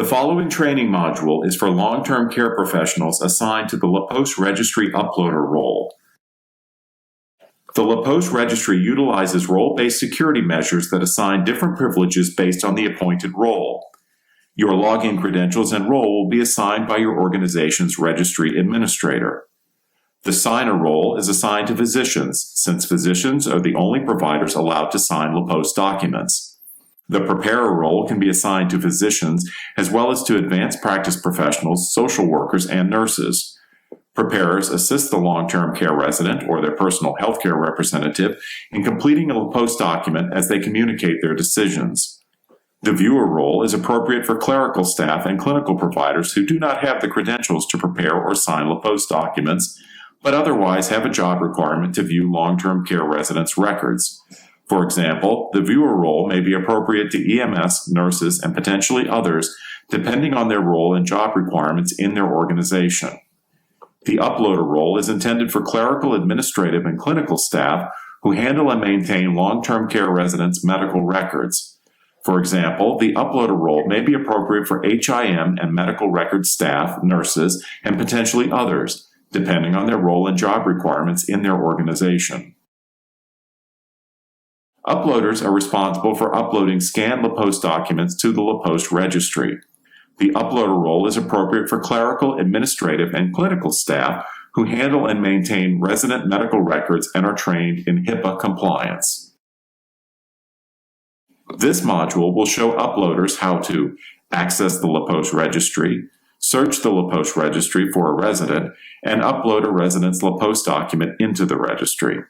The following training module is for long-term care professionals assigned to the LaPOST Registry Uploader role. The LaPOST Registry utilizes role-based security measures that assign different privileges based on the appointed role. Your login credentials and role will be assigned by your organization's registry administrator. The signer role is assigned to physicians, since physicians are the only providers allowed to sign LaPOST documents. The preparer role can be assigned to physicians as well as to advanced practice professionals, social workers, and nurses. Preparers assist the long-term care resident or their personal healthcare representative in completing a LaPOST document as they communicate their decisions. The viewer role is appropriate for clerical staff and clinical providers who do not have the credentials to prepare or sign LaPOST documents, but otherwise have a job requirement to view long-term care residents' records. For example, the viewer role may be appropriate to EMS, nurses, and potentially others, depending on their role and job requirements in their organization. The uploader role is intended for clerical, administrative, and clinical staff who handle and maintain long-term care residents' medical records. For example, the uploader role may be appropriate for HIM and medical records staff, nurses, and potentially others, depending on their role and job requirements in their organization. Uploaders are responsible for uploading scanned LaPOST documents to the LaPOST Registry. The uploader role is appropriate for clerical, administrative, and clinical staff who handle and maintain resident medical records and are trained in HIPAA compliance. This module will show uploaders how to access the LaPOST Registry, search the LaPOST Registry for a resident, and upload a resident's LaPOST document into the registry.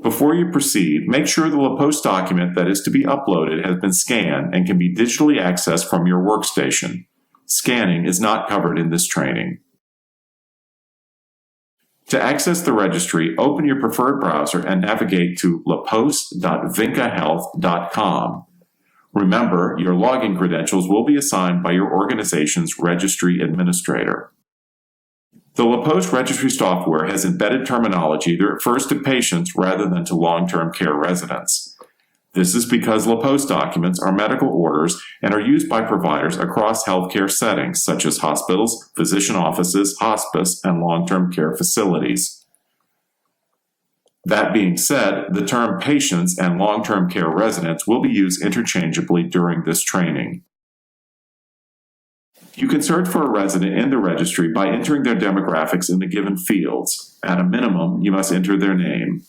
Before you proceed, make sure the LaPOST document that is to be uploaded has been scanned and can be digitally accessed from your workstation. Scanning is not covered in this training. To access the registry, open your preferred browser and navigate to lapost.vincahealth.com. Remember, your login credentials will be assigned by your organization's registry administrator. The LaPOST Registry software has embedded terminology that refers to patients rather than to long-term care residents. This is because LaPOST documents are medical orders and are used by providers across healthcare settings such as hospitals, physician offices, hospice, and long-term care facilities. That being said, the term patients and long-term care residents will be used interchangeably during this training. You can search for a resident in the registry by entering their demographics in the given fields. At a minimum, you must enter their name.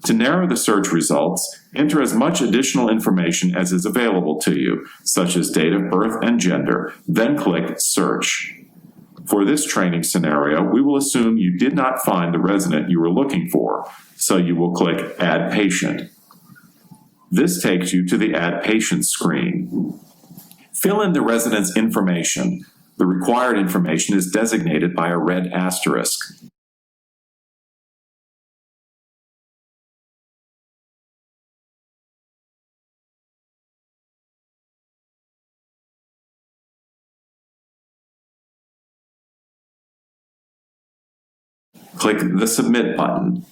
To narrow the search results, enter as much additional information as is available to you, such as date of birth and gender, then click Search. For this training scenario, we will assume you did not find the resident you were looking for, so you will click Add Patient. This takes you to the Add Patient screen. Fill in the resident's information. The required information is designated by a red asterisk. Click the Submit button.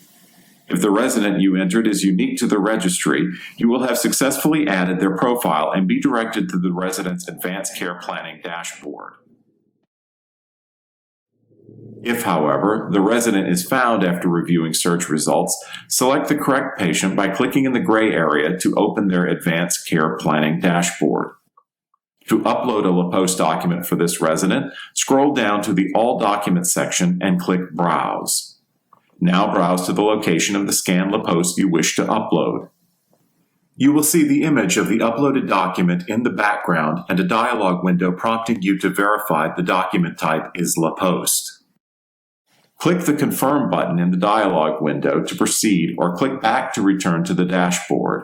If the resident you entered is unique to the registry, you will have successfully added their profile and be directed to the resident's Advanced Care Planning dashboard. If, however, the resident is found after reviewing search results, select the correct patient by clicking in the gray area to open their Advanced Care Planning dashboard. To upload a LaPOST document for this resident, scroll down to the All Documents section and click Browse. Now browse to the location of the scanned LaPOST you wish to upload. You will see the image of the uploaded document in the background and a dialog window prompting you to verify the document type is LaPOST. Click the Confirm button in the dialog window to proceed or click back to return to the dashboard.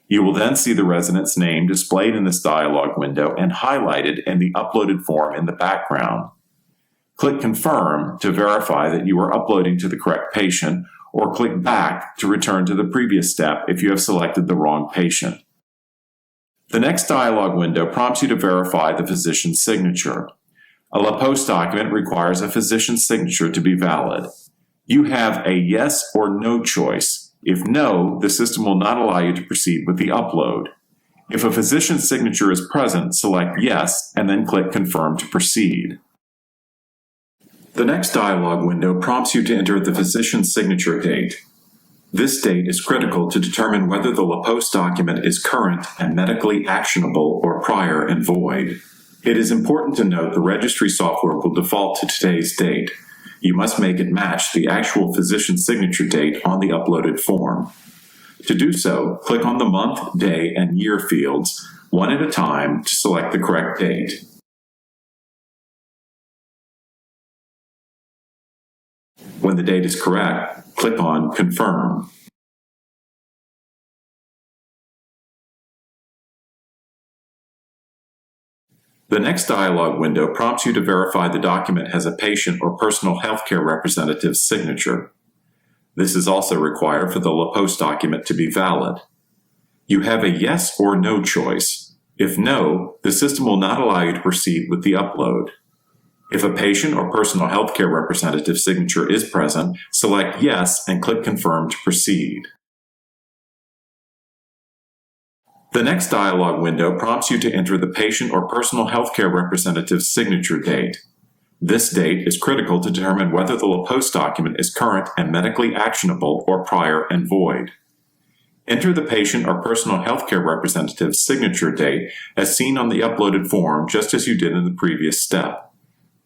You will then see the resident's name displayed in this dialog window and highlighted in the uploaded form in the background. Click Confirm to verify that you are uploading to the correct patient, or click Back to return to the previous step if you have selected the wrong patient. The next dialog window prompts you to verify the physician's signature. A LaPOST document requires a physician's signature to be valid. You have a yes or no choice. If no, the system will not allow you to proceed with the upload. If a physician's signature is present, select Yes and then click Confirm to proceed. The next dialog window prompts you to enter the physician's signature date. This date is critical to determine whether the LaPost document is current and medically actionable or prior and void. It is important to note the registry software will default to today's date. You must make it match the actual physician's signature date on the uploaded form. To do so, click on the month, day, and year fields, one at a time, to select the correct date. When the date is correct, click on Confirm. The next dialog window prompts you to verify the document has a patient or personal healthcare representative's signature. This is also required for the LaPost document to be valid. You have a yes or no choice. If no, the system will not allow you to proceed with the upload. If a patient or personal healthcare representative signature is present, select Yes and click Confirm to proceed. The next dialog window prompts you to enter the patient or personal healthcare representative's signature date. This date is critical to determine whether the LaPost document is current and medically actionable or prior and void. Enter the patient or personal healthcare representative's signature date as seen on the uploaded form, just as you did in the previous step.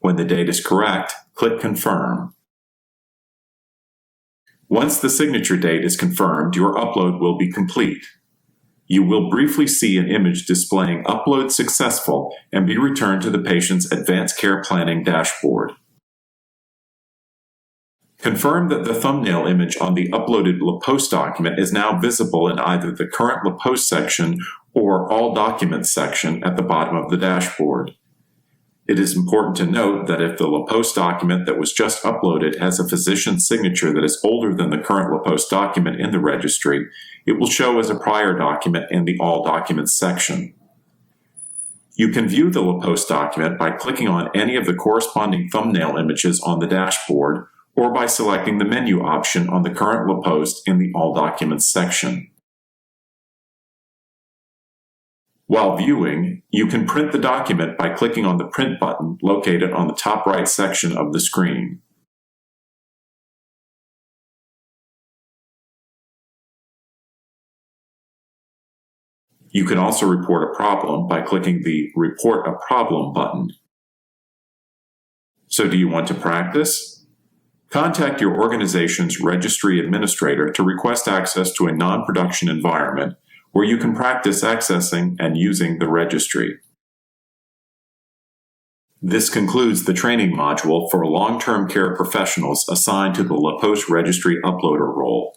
When the date is correct, click Confirm. Once the signature date is confirmed, your upload will be complete. You will briefly see an image displaying Upload Successful and be returned to the patient's Advanced Care Planning dashboard. Confirm that the thumbnail image on the uploaded LaPost document is now visible in either the Current LaPost section or All Documents section at the bottom of the dashboard. It is important to note that if the LaPost document that was just uploaded has a physician's signature that is older than the current LaPost document in the registry, it will show as a prior document in the All Documents section. You can view the LaPost document by clicking on any of the corresponding thumbnail images on the dashboard or by selecting the menu option on the current LaPost in the All Documents section. While viewing, you can print the document by clicking on the Print button located on the top right section of the screen. You can also report a problem by clicking the Report a Problem button. So do you want to practice? Contact your organization's registry administrator to request access to a non-production environment where you can practice accessing and using the registry. This concludes the training module for long-term care professionals assigned to the LaPost Registry Uploader role.